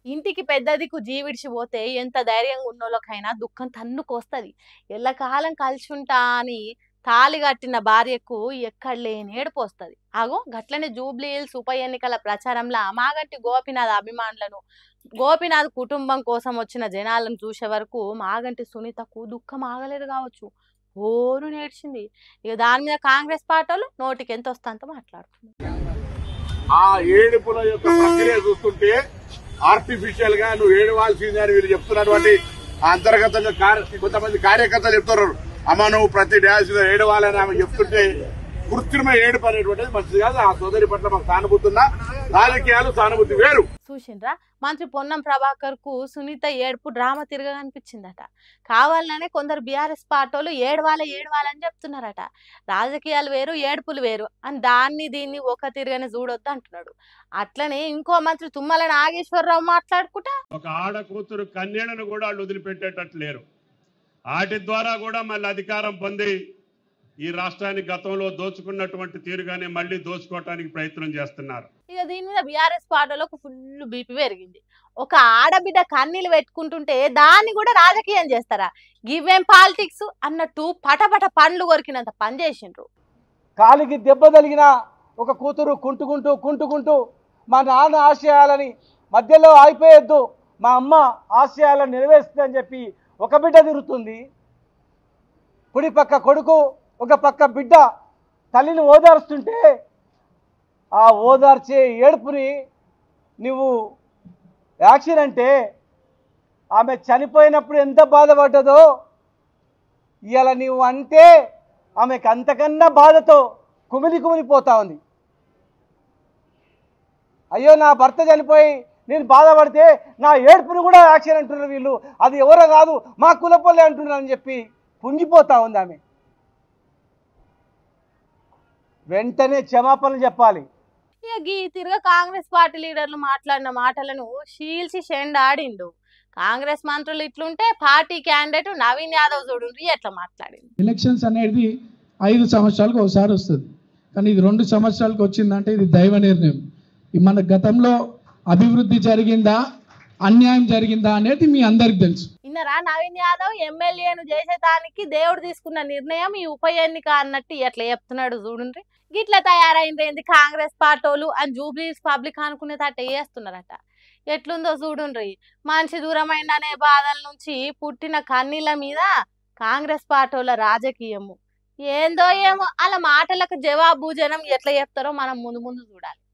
ఇంటికి పెద్ద దిక్కు జీవిడిచిపోతే ఎంత ధైర్యంగా ఉన్నోళ్ళకైనా దుఃఖం తన్నుకొస్తది. ఎల్లకాలం కలిసుంటా అని తాళి కట్టిన భార్యకు ఎక్కడ లేని ఏడుపొస్తది. అగో గట్లనే జూబ్లీ హిల్స్ ఉప ఎన్నికల ప్రచారంలో మాగంటి గోపీనాథ్ అభిమానులను, గోపీనాథ్ కుటుంబం కోసం వచ్చిన జనాలను చూసే వరకు మాగంటి సునీతకు దుఃఖం ఆగలేదు కావచ్చు. ఓరు నేడ్చింది. ఇక దాని మీద కాంగ్రెస్ పార్టీలు నోటికి ఎంత వస్తే అంత మాట్లాడుతున్నారు. ఆ ఏడుపుల యొక్క ప్రక్రియ చూస్తుంటే ఆర్టిఫిషియల్ గా నువ్వు ఏడవాల్సిందే అని వీళ్ళు చెప్తున్నటువంటి అంతర్గతంగా కొంతమంది కార్యకర్తలు చెప్తున్నారు. అమ్మ నువ్వు ప్రతి డ్యాన్స్ ఏడవాలని ఆమె చెప్తుంటే కృత్రిమ ఏడుపు అనేటువంటిది మంచిది కాదు. ఆ సోదరి పట్ల మాకు సానుభూతి ఉన్నా, రాజకీయాలు సానుభూతి వేరు. చూసిండ్రా మంత్రి పొన్నం ప్రభాకర్ కు సునీత ఏడుపు డ్రామా తిరగా అనిపించిందట. కావాలనే కొందరు బీఆర్ఎస్ పార్టీలు ఏడవాలని చెప్తున్నారట. రాజకీయాలు వేరు ఏడుపులు వేరు అని దాన్ని దీన్ని ఒక తిరగని చూడొద్దు అంటున్నాడు. అట్లనే ఇంకో మంత్రి తుమ్మల నాగేశ్వరరావు మాట్లాడుకుంటా ఒక ఆడ కూతురు కన్యలను కూడా వాళ్ళు వదిలిపెట్టేటట్లు లేరు. వాటి ద్వారా కూడా మళ్ళీ అధికారం పొంది ఈ రాష్ట్రాన్ని గతంలో దోచుకున్నటువంటి తీరుగానే మళ్ళీ దోచుకోవటానికి ప్రయత్నం చేస్తున్నారు. ఇక దీని మీద బీఆర్ఎస్ పార్టీలకు ఫుల్ బీపీ పెరిగింది. ఒక ఆడబిడ్డ కన్నీళ్ళు పెట్టుకుంటుంటే దాన్ని కూడా రాజకీయం చేస్తారా? గివేం పాలిటిక్స్ అన్నట్టు పటపట పండ్లు కొరికినంత పని చేసిండ్రు. కాలికి దెబ్బ తగిలిన ఒక కూతురు కుంటుకుంటూ మా నాన్న ఆశయాలని మధ్యలో ఆగిపోయొద్దు, మా అమ్మ ఆశయాలను నెరవేరుస్తుందని చెప్పి ఒక బిడ్డ తిరుగుతుంది. కుడి పక్క కొడుకు, ఒక పక్క బిడ్డ తల్లిని ఓదార్స్తుంటే ఆ ఓదార్చే ఏడుపుని నువ్వు యాక్షన్ అంటే ఆమె చనిపోయినప్పుడు ఎంత బాధపడ్డదో ఇవాళ నువ్వు అంటే ఆమెకు అంతకన్నా బాధతో కుమిలిపోతా ఉంది. అయ్యో నా భర్త చనిపోయి నేను బాధపడితే నా ఏడుపుని కూడా యాక్షన్ అంటున్నారు వీళ్ళు, అది ఎవరో కాదు మా కులపల్లె అంటున్నారని చెప్పి పుంగిపోతా ఉంది ఆమె. వెంటనే క్షమాపణలు చెప్పాలి. ఇక గీ తిరగ కాంగ్రెస్ పార్టీ లీడర్లు మాట్లాడిన మాటలను షీల్చి షెండాడిండు. కాంగ్రెస్ మంత్రులు ఇట్లుంటే పార్టీ క్యాండిడేట్ నవీన్ యాదవ్ చూడు ఎట్లా మాట్లాడింది. ఎలక్షన్స్ అనేది 5 సంవత్సరాలకు ఒకసారి వస్తుంది, కానీ ఇది 2 సంవత్సరాలకు వచ్చిందంటే ఇది దైవ నిర్ణయం. మన గతంలో అభివృద్ధి జరిగిందా అన్యాయం జరిగిందా అనేది మీ అందరికి తెలుసు. ఇన్నరా నవీన్ యాదవ్ ఎమ్మెల్యేను చేసేదానికి దేవుడు తీసుకున్న నిర్ణయం ఈ ఉప ఎన్నిక అన్నట్టు ఎట్లా చెప్తున్నాడు చూడండి. గిట్లా తయారైంది కాంగ్రెస్ పార్టీలు అని జూబ్లీస్ పబ్లిక్ అనుకునేటట్ట చేస్తున్నారట. ఎట్లుందో చూడుండ్రి. మనిషి దూరమైందనే బాధల నుంచి పుట్టిన కన్నీళ్ళ మీద కాంగ్రెస్ పార్టీల రాజకీయము ఏందో ఏమో. అలా మాటలకు జవాబు జనం ఎట్లా చెప్తారో మనం ముందు చూడాలి.